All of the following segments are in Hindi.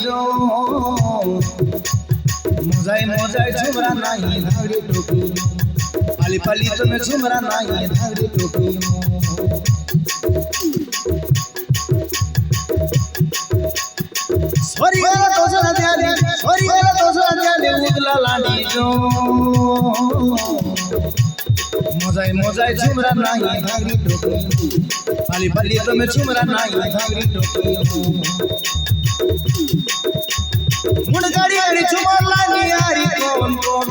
जो मोजाई मोजाई झुमरा नहीं धागड़ी टोपी पाली पाली तुम्हें झुमरा नहीं धागड़ी टोपी सोरी वाला दोसरा दियाले उदला लानी जो मोजाई मोजाई झुमरा नहीं धागड़ी टोपी पाली पाली तुम्हें झुमरा नहीं धागड़ी टोपी मुड़ गाड़ी अड़ी झुमर लानी यारी कौन कौन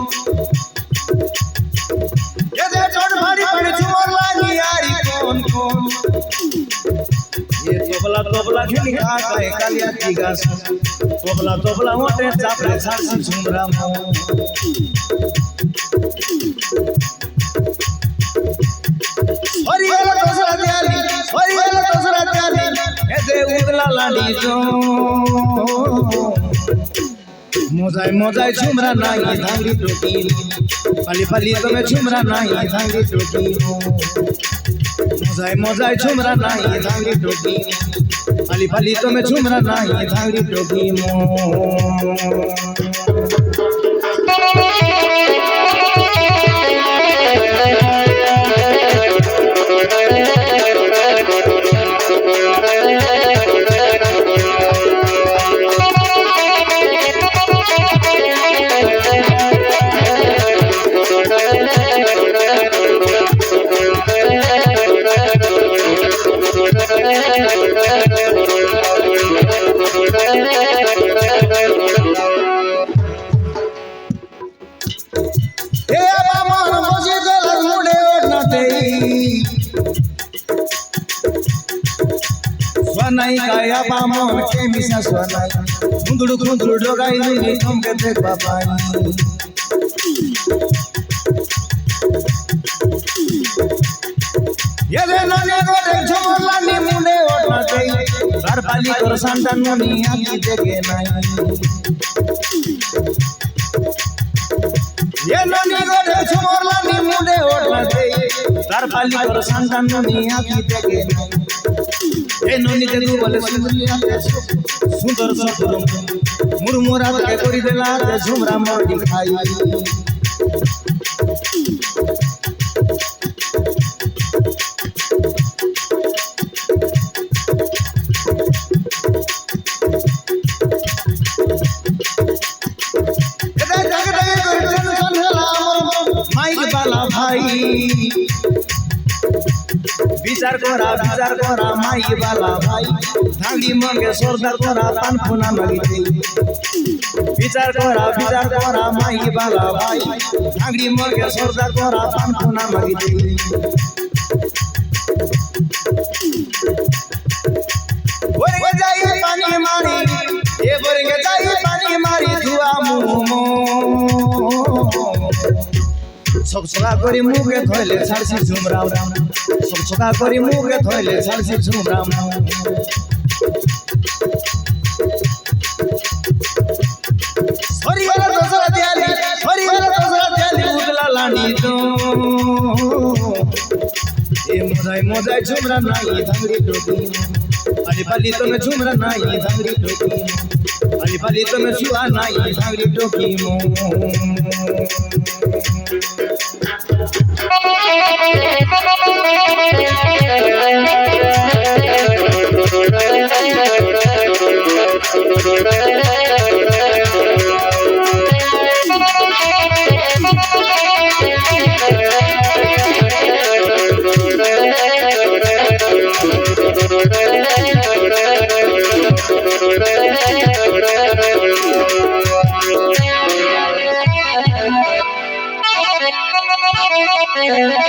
ये दे चोट भारी पड़ी झुमर लानी यारी कौन कौन ये तोबला खिली खा गए कालिया की गास तोबला मोटे चापड़े छासी झुमरा मो सोरी वाला दोसरा दियाली ए दे उदला लानी जो मोजाई मोजाई झुमरा नहीं धागड़ी टोपी पाली पाली तुम्हें झुमरा नहीं धागड़ी टोपी मोजाई मोजाई झुमरा नहीं धागड़ी टोपी पाली पाली तुम्हें झुमरा नहीं धागड़ी टोपी स्वनाई काया बामन के मिसा स्वनाई खुंदुड़ डोगाई नी तुम के देख बाबाई ये रे नने गोटे झोला नी मुंडे ओटना देई घर पाली कर संतान नी आकी देखे नाई ये नने गोटे झोला नी मुंडे ओटना देई घर पाली कर संतान नी आकी देखे नाई ए नोनी के तू बोले सुंदर सफर मुरमुरा के कोरी देला ते झुमरा मोड़ी खाई माई बाला भाई विचार कोरा माई वाला भाई धांगी मंगे सरदार कोरा पान फुना मगी विचार कोरा माई वाला भाई धांगी मंगे सरदार कोरा पान फुना मगी बोरेंगे जाई पानी मारी ये बोरेंगे जाई पानी मारी धुआ मुमो सकसका करी मुगे धोइले छाड़सी झुमरा सकसका करी मुगे धोइले छाड़सी झुमरा सोरी वाला दोसरा दियाली उदला लानी तो ए मोजाई झुमरा नहीं धागड़ी टोपी पाली पाली तुम्हें झुमरा नहीं धागड़ी टोपी पाली पाली तुम्हें छुआ नहीं धागड़ी टोपी Yeah.